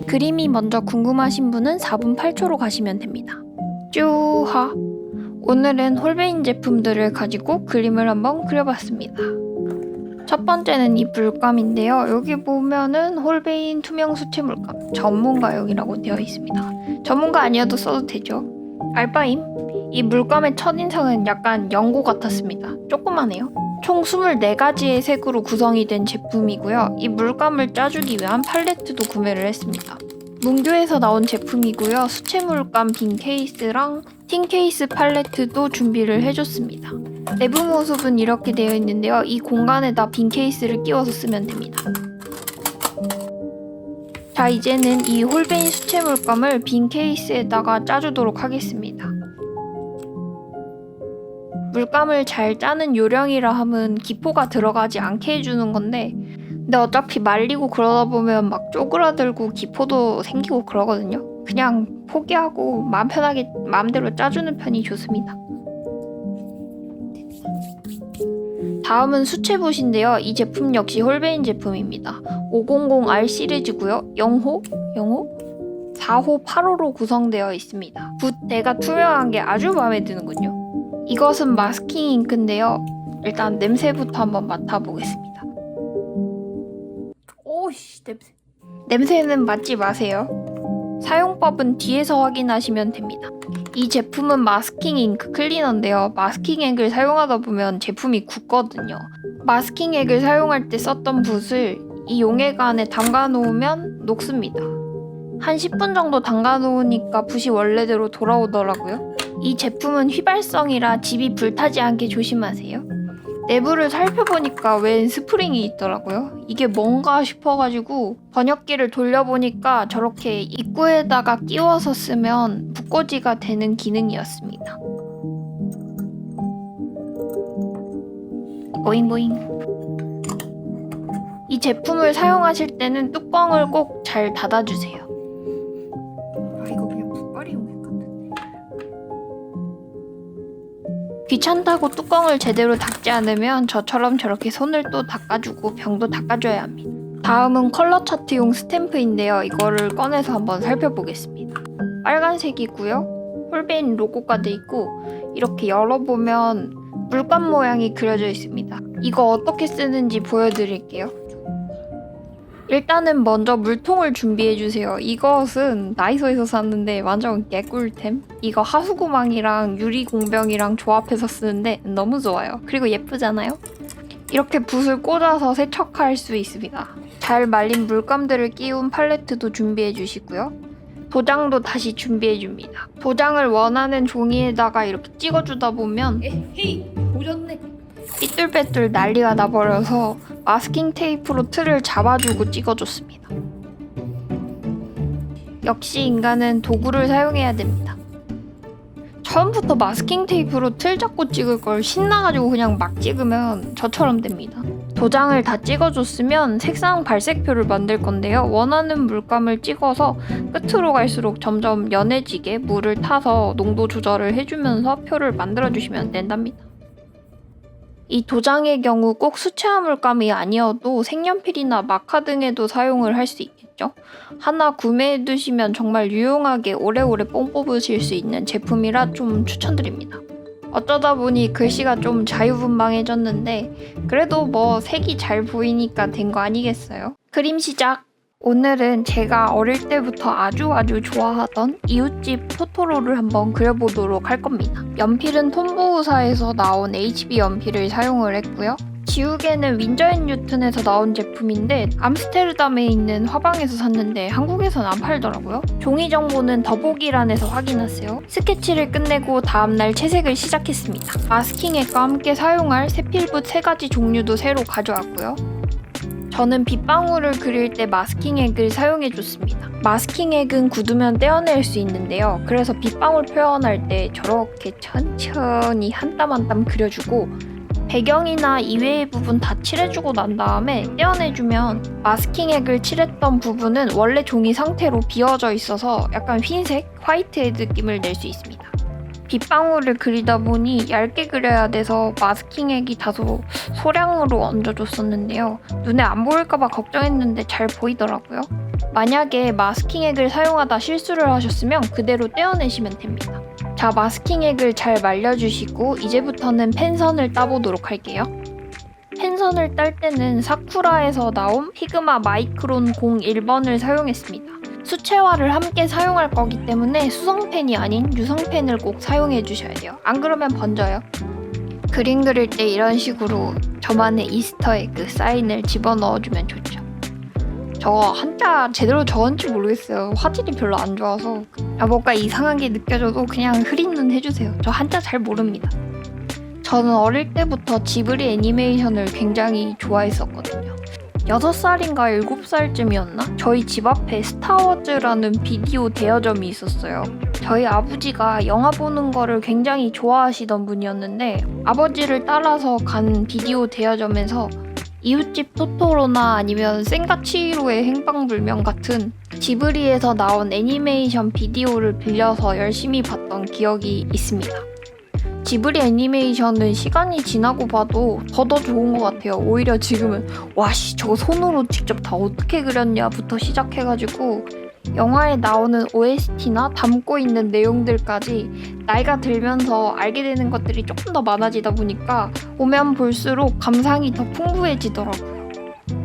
그림이 먼저 궁금하신 분은 4분 8초로 가시면 됩니다. 쭈하! 오늘은 홀베인 제품들을 가지고 그림을 한번 그려봤습니다. 첫 번째는 이 물감인데요. 여기 보면은 홀베인 투명 수채 물감 전문가용이라고 되어 있습니다. 전문가 아니어도 써도 되죠. 알바임. 이 물감의 첫인상은 약간 연고 같았습니다. 조그마네요. 총 24가지의 색으로 구성이 된 제품이고요. 이 물감을 짜주기 위한 팔레트도 구매를 했습니다. 문교에서 나온 제품이고요. 수채 물감 빈 케이스랑 틴 케이스 팔레트도 준비를 해줬습니다. 내부 모습은 이렇게 되어 있는데요. 이 공간에다 빈 케이스를 끼워서 쓰면 됩니다. 자, 이제는 이 홀베인 수채 물감을 빈 케이스에다가 짜주도록 하겠습니다. 물감을 잘 짜는 요령이라 함은 기포가 들어가지 않게 해주는 건데, 근데 어차피 말리고 그러다 보면 막 쪼그라들고 기포도 생기고 그러거든요. 그냥 포기하고 마음 편하게 마음대로 짜주는 편이 좋습니다. 다음은 수채붓인데요. 이 제품 역시 홀베인 제품입니다. 500R 시리즈고요. 0호, 4호, 8호로 구성되어 있습니다. 붓대가 투명한 게 아주 마음에 드는군요. 이것은 마스킹 잉크인데요. 일단 냄새부터 한번 맡아보겠습니다. 오씨, 냄새. 냄새는 맡지 마세요. 사용법은 뒤에서 확인하시면 됩니다. 이 제품은 마스킹 잉크 클리너인데요. 마스킹 액을 사용하다 보면 제품이 굳거든요. 마스킹 액을 사용할 때 썼던 붓을 이 용액 안에 담가 놓으면 녹습니다. 한 10분 정도 담가 놓으니까 붓이 원래대로 돌아오더라고요. 이 제품은 휘발성이라 집이 불타지 않게 조심하세요. 내부를 살펴보니까 웬 스프링이 있더라고요. 이게 뭔가 싶어가지고 번역기를 돌려보니까 저렇게 입구에다가 끼워서 쓰면 붓꽂이가 되는 기능이었습니다. 보잉보잉. 이 제품을 사용하실 때는 뚜껑을 꼭 잘 닫아주세요. 이거 그냥 붓바리 용액 같은데. 귀찮다고 뚜껑을 제대로 닫지 않으면 저처럼 저렇게 손을 또 닦아주고 병도 닦아줘야 합니다. 다음은 컬러 차트용 스탬프인데요. 이거를 꺼내서 한번 살펴보겠습니다. 빨간색이고요. 홀베인 로고가 돼 있고 이렇게 열어보면 물감 모양이 그려져 있습니다. 이거 어떻게 쓰는지 보여드릴게요. 일단은 먼저 물통을 준비해주세요. 이것은 다이소에서 샀는데 완전 개꿀템. 이거 하수구망이랑 유리공병이랑 조합해서 쓰는데 너무 좋아요. 그리고 예쁘잖아요? 이렇게 붓을 꽂아서 세척할 수 있습니다. 잘 말린 물감들을 끼운 팔레트도 준비해주시고요. 도장도 다시 준비해줍니다. 도장을 원하는 종이에다가 이렇게 찍어주다 보면 에헤이, 오졌네. 삐뚤빼뚤 난리가 나버려서 마스킹 테이프로 틀을 잡아주고 찍어줬습니다. 역시 인간은 도구를 사용해야 됩니다. 처음부터 마스킹 테이프로 틀 잡고 찍을 걸 신나가지고 그냥 막 찍으면 저처럼 됩니다. 도장을 다 찍어줬으면 색상 발색표를 만들 건데요. 원하는 물감을 찍어서 끝으로 갈수록 점점 연해지게 물을 타서 농도 조절을 해주면서 표를 만들어주시면 된답니다. 이 도장의 경우 꼭 수채화 물감이 아니어도 색연필이나 마카 등에도 사용을 할 수 있겠죠. 하나 구매해 두시면 정말 유용하게 오래오래 뽕 뽑으실 수 있는 제품이라 좀 추천드립니다. 어쩌다 보니 글씨가 좀 자유분방해졌는데 그래도 뭐 색이 잘 보이니까 된 거 아니겠어요? 그림 시작! 오늘은 제가 어릴 때부터 아주 좋아하던 이웃집 토토로를 한번 그려보도록 할 겁니다. 연필은 톰보우사에서 나온 HB 연필을 사용을 했고요. 지우개는 윈저앤뉴튼에서 나온 제품인데 암스테르담에 있는 화방에서 샀는데 한국에선 안 팔더라고요. 종이 정보는 더보기란에서 확인하세요. 스케치를 끝내고 다음날 채색을 시작했습니다. 마스킹액과 함께 사용할 세필붓 3가지 종류도 새로 가져왔고요. 저는 빗방울을 그릴 때 마스킹액을 사용해줬습니다. 마스킹액은 굳으면 떼어낼 수 있는데요. 그래서 빗방울 표현할 때 저렇게 천천히 한 땀 한 땀 그려주고 배경이나 이외의 부분 다 칠해주고 난 다음에 떼어내주면 마스킹액을 칠했던 부분은 원래 종이 상태로 비어져 있어서 약간 흰색, 화이트의 느낌을 낼 수 있습니다. 빗방울을 그리다 보니 얇게 그려야 돼서 마스킹액이 다소 소량으로 얹어줬었는데요. 눈에 안 보일까봐 걱정했는데 잘 보이더라고요. 만약에 마스킹액을 사용하다 실수를 하셨으면 그대로 떼어내시면 됩니다. 자, 마스킹액을 잘 말려주시고 이제부터는 펜선을 따보도록 할게요. 펜선을 딸 때는 사쿠라에서 나온 피그마 마이크론 01번을 사용했습니다. 수채화를 함께 사용할 거기 때문에 수성펜이 아닌 유성펜을 꼭 사용해 주셔야 돼요. 안 그러면 번져요. 그림 그릴 때 이런 식으로 저만의 이스터에그 사인을 집어넣어주면 좋죠. 저 한자 제대로 적었는지 모르겠어요. 화질이 별로 안 좋아서 뭔가 이상하게 느껴져도 그냥 흐린 눈 해주세요. 저 한자 잘 모릅니다. 저는 어릴 때부터 지브리 애니메이션을 굉장히 좋아했었거든요. 6살인가 7살쯤이었나? 저희 집 앞에 스타워즈라는 비디오 대여점이 있었어요. 저희 아버지가 영화 보는 거를 굉장히 좋아하시던 분이었는데 아버지를 따라서 간 비디오 대여점에서 이웃집 토토로나 아니면 센과 치히로의 행방불명 같은 지브리에서 나온 애니메이션 비디오를 빌려서 열심히 봤던 기억이 있습니다. 지브리 애니메이션은 시간이 지나고 봐도 더 좋은 것 같아요. 오히려 지금은 와씨 저거 손으로 직접 다 어떻게 그렸냐부터 시작해가지고 영화에 나오는 OST나 담고 있는 내용들까지 나이가 들면서 알게 되는 것들이 조금 더 많아지다 보니까 보면 볼수록 감상이 더 풍부해지더라고요.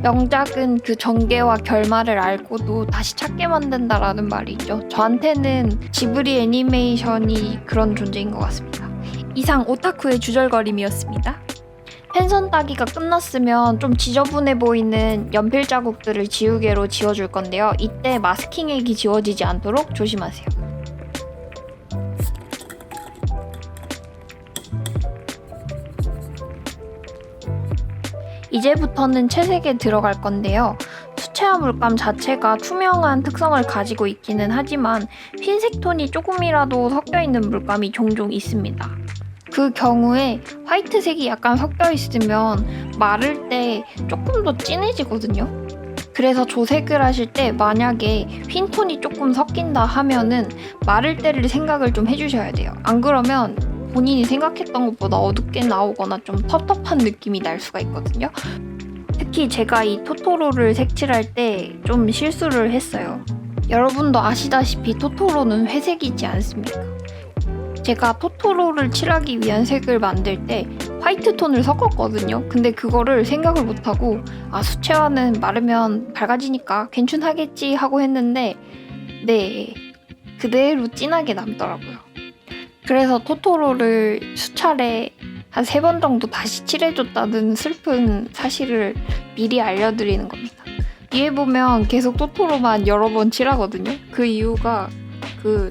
명작은 그 전개와 결말을 알고도 다시 찾게 만든다라는 말이 있죠. 저한테는 지브리 애니메이션이 그런 존재인 것 같습니다. 이상 오타쿠의 주절거림이었습니다. 펜선 따기가 끝났으면 좀 지저분해 보이는 연필 자국들을 지우개로 지워줄 건데요. 이때 마스킹액이 지워지지 않도록 조심하세요. 이제부터는 채색에 들어갈 건데요. 수채화 물감 자체가 투명한 특성을 가지고 있기는 하지만 흰색 톤이 조금이라도 섞여있는 물감이 종종 있습니다. 그 경우에 화이트색이 약간 섞여 있으면 마를 때 조금 더 진해지거든요. 그래서 조색을 하실 때 만약에 흰톤이 조금 섞인다 하면은 마를 때를 생각을 좀 해주셔야 돼요. 안 그러면 본인이 생각했던 것보다 어둡게 나오거나 좀 텁텁한 느낌이 날 수가 있거든요. 특히 제가 이 토토로를 색칠할 때 좀 실수를 했어요. 여러분도 아시다시피 토토로는 회색이지 않습니까? 제가 토토로를 칠하기 위한 색을 만들 때 화이트 톤을 섞었거든요. 근데 그거를 생각을 못하고 수채화는 마르면 밝아지니까 괜찮하겠지 하고 했는데 네, 그대로 진하게 남더라고요. 그래서 토토로를 수차례 한 3번 정도 다시 칠해줬다는 슬픈 사실을 미리 알려드리는 겁니다. 뒤에 보면 계속 토토로만 여러 번 칠하거든요. 그 이유가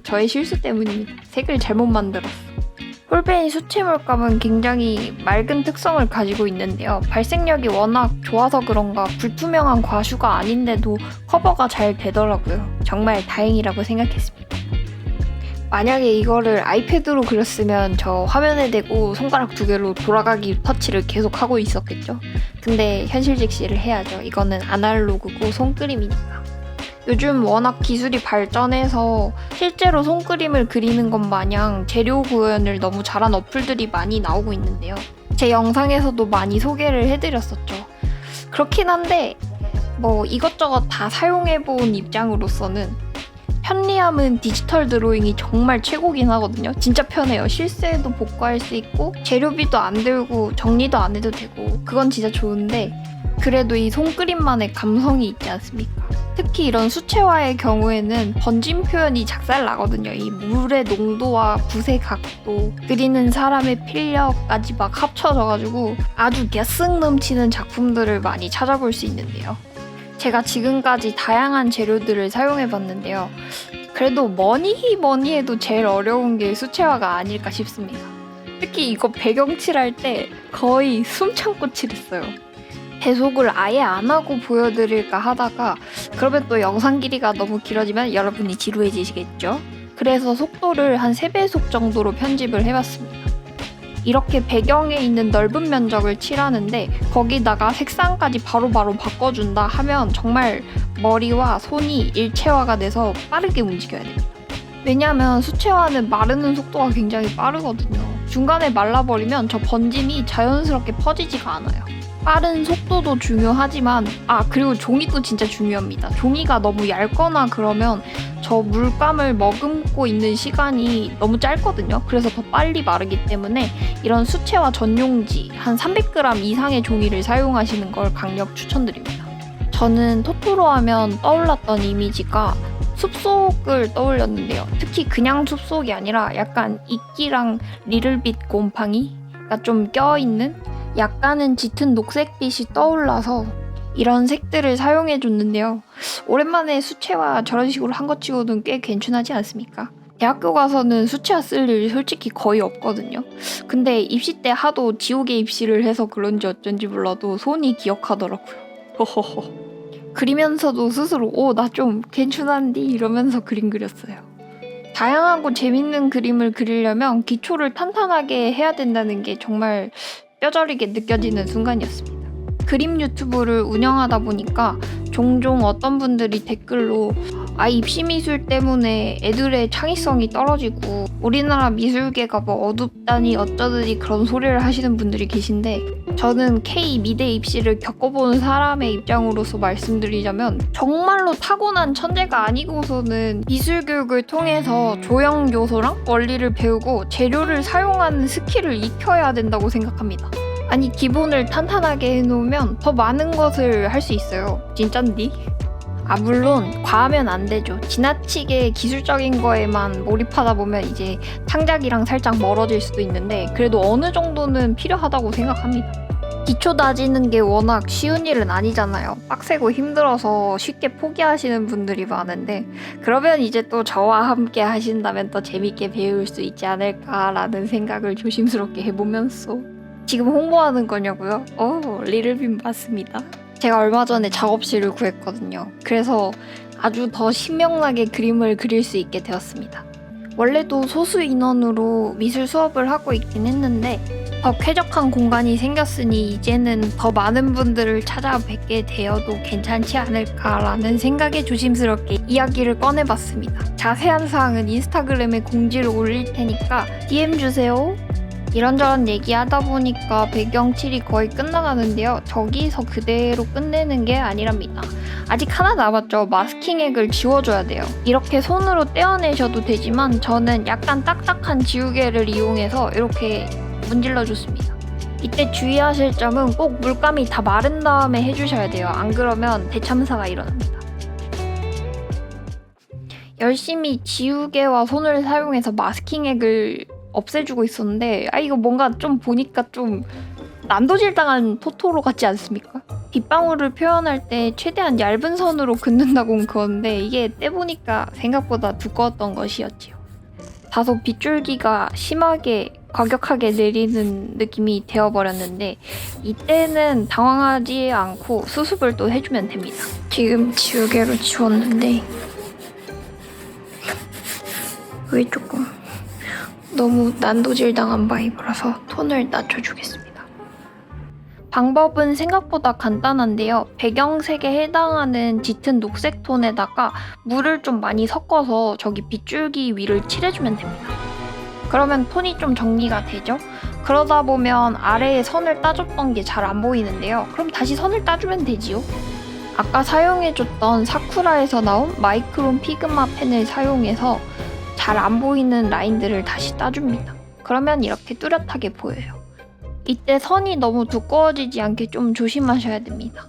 저의 실수 때문입니다. 색을 잘못 만들었어. 홀베인 수채 물감은 굉장히 맑은 특성을 가지고 있는데요. 발색력이 워낙 좋아서 그런가 불투명한 과슈가 아닌데도 커버가 잘 되더라고요. 정말 다행이라고 생각했습니다. 만약에 이거를 아이패드로 그렸으면 저 화면에 대고 손가락 2개로 돌아가기 터치를 계속 하고 있었겠죠. 근데 현실 직시를 해야죠. 이거는 아날로그고 손그림이니까. 요즘 워낙 기술이 발전해서 실제로 손그림을 그리는 것 마냥 재료 구현을 너무 잘한 어플들이 많이 나오고 있는데요. 제 영상에서도 많이 소개를 해드렸었죠. 그렇긴 한데 이것저것 다 사용해본 입장으로서는 편리함은 디지털 드로잉이 정말 최고긴 하거든요. 진짜 편해요. 실수해도 복구할 수 있고 재료비도 안 들고 정리도 안 해도 되고 그건 진짜 좋은데 그래도 이 손그림만의 감성이 있지 않습니까? 특히 이런 수채화의 경우에는 번짐 표현이 작살나거든요. 이 물의 농도와 붓의 각도, 그리는 사람의 필력까지 막 합쳐져가지고 아주 야쓱 넘치는 작품들을 많이 찾아볼 수 있는데요. 제가 지금까지 다양한 재료들을 사용해봤는데요. 그래도 뭐니 해도 제일 어려운 게 수채화가 아닐까 싶습니다. 특히 이거 배경 칠할 때 거의 숨 참고 칠했어요. 배속을 아예 안 하고 보여드릴까 하다가 그러면 또 영상 길이가 너무 길어지면 여러분이 지루해지시겠죠? 그래서 속도를 한 3배속 정도로 편집을 해봤습니다. 이렇게 배경에 있는 넓은 면적을 칠하는데 거기다가 색상까지 바로바로 바꿔준다 하면 정말 머리와 손이 일체화가 돼서 빠르게 움직여야 됩니다. 왜냐면 수채화는 마르는 속도가 굉장히 빠르거든요. 중간에 말라버리면 저 번짐이 자연스럽게 퍼지지가 않아요. 빠른 속도도 중요하지만 그리고 종이도 진짜 중요합니다. 종이가 너무 얇거나 그러면 저 물감을 머금고 있는 시간이 너무 짧거든요. 그래서 더 빨리 마르기 때문에 이런 수채화 전용지 한 300g 이상의 종이를 사용하시는 걸 강력 추천드립니다. 저는 토토로 하면 떠올랐던 이미지가 숲속을 떠올렸는데요. 특히 그냥 숲속이 아니라 약간 이끼랑 리틀빛 곰팡이가 좀 껴있는 약간은 짙은 녹색빛이 떠올라서 이런 색들을 사용해줬는데요. 오랜만에 수채화 저런 식으로 한 것 치고는 꽤 괜찮하지 않습니까? 대학교 가서는 수채화 쓸 일 솔직히 거의 없거든요. 근데 입시 때 하도 지옥의 입시를 해서 그런지 어쩐지 몰라도 손이 기억하더라고요. 허허허. 그리면서도 스스로 나 좀 괜찮은디 이러면서 그림 그렸어요. 다양하고 재밌는 그림을 그리려면 기초를 탄탄하게 해야 된다는 게 정말 뼈저리게 느껴지는 순간이었습니다. 그림 유튜브를 운영하다 보니까 종종 어떤 분들이 댓글로 입시 미술 때문에 애들의 창의성이 떨어지고 우리나라 미술계가 뭐 어둡다니 어쩌더니 그런 소리를 하시는 분들이 계신데, 저는 K 미대 입시를 겪어본 사람의 입장으로서 말씀드리자면 정말로 타고난 천재가 아니고서는 미술 교육을 통해서 조형 요소랑 원리를 배우고 재료를 사용하는 스킬을 익혀야 된다고 생각합니다. 아니, 기본을 탄탄하게 해놓으면 더 많은 것을 할 수 있어요. 진짠디? 물론 과하면 안 되죠. 지나치게 기술적인 거에만 몰입하다 보면 이제 창작이랑 살짝 멀어질 수도 있는데, 그래도 어느 정도는 필요하다고 생각합니다. 기초 다지는 게 워낙 쉬운 일은 아니잖아요. 빡세고 힘들어서 쉽게 포기하시는 분들이 많은데, 그러면 이제 또 저와 함께 하신다면 더 재밌게 배울 수 있지 않을까라는 생각을 조심스럽게 해보면서. 지금 홍보하는 거냐고요? 리틀빔 맞습니다. 제가 얼마 전에 작업실을 구했거든요. 그래서 아주 더 신명나게 그림을 그릴 수 있게 되었습니다. 원래도 소수 인원으로 미술 수업을 하고 있긴 했는데 더 쾌적한 공간이 생겼으니 이제는 더 많은 분들을 찾아뵙게 되어도 괜찮지 않을까라는 생각에 조심스럽게 이야기를 꺼내봤습니다. 자세한 사항은 인스타그램에 공지를 올릴 테니까 DM 주세요. 이런저런 얘기하다 보니까 배경 칠이 거의 끝나가는데요. 저기서 그대로 끝내는 게 아니랍니다. 아직 하나 남았죠. 마스킹액을 지워줘야 돼요. 이렇게 손으로 떼어내셔도 되지만 저는 약간 딱딱한 지우개를 이용해서 이렇게 문질러 줬습니다. 이때 주의하실 점은 꼭 물감이 다 마른 다음에 해주셔야 돼요. 안 그러면 대참사가 일어납니다. 열심히 지우개와 손을 사용해서 마스킹액을 없애주고 있었는데 이거 뭔가 좀 보니까 좀 난도질 당한 토토로 같지 않습니까? 빗방울을 표현할 때 최대한 얇은 선으로 긋는다고는 그건데 이게 떼보니까 생각보다 두꺼웠던 것이었지요. 다소 빗줄기가 심하게 과격하게 내리는 느낌이 되어버렸는데 이때는 당황하지 않고 수습을 또 해주면 됩니다. 지금 지우개로 지웠는데 왜 조금 너무 난도질 당한 바이브라서 톤을 낮춰주겠습니다. 방법은 생각보다 간단한데요. 배경색에 해당하는 짙은 녹색 톤에다가 물을 좀 많이 섞어서 저기 빗줄기 위를 칠해주면 됩니다. 그러면 톤이 좀 정리가 되죠? 그러다 보면 아래에 선을 따줬던 게 잘 안 보이는데요. 그럼 다시 선을 따주면 되지요. 아까 사용해줬던 사쿠라에서 나온 마이크론 피그마 펜을 사용해서 잘 안 보이는 라인들을 다시 따줍니다. 그러면 이렇게 뚜렷하게 보여요. 이때 선이 너무 두꺼워지지 않게 좀 조심하셔야 됩니다.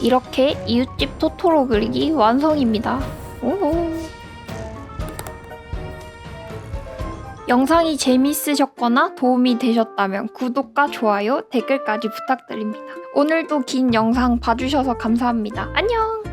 이렇게 이웃집 토토로 그리기 완성입니다. 오호. 영상이 재미있으셨거나 도움이 되셨다면 구독과 좋아요, 댓글까지 부탁드립니다. 오늘도 긴 영상 봐주셔서 감사합니다. 안녕!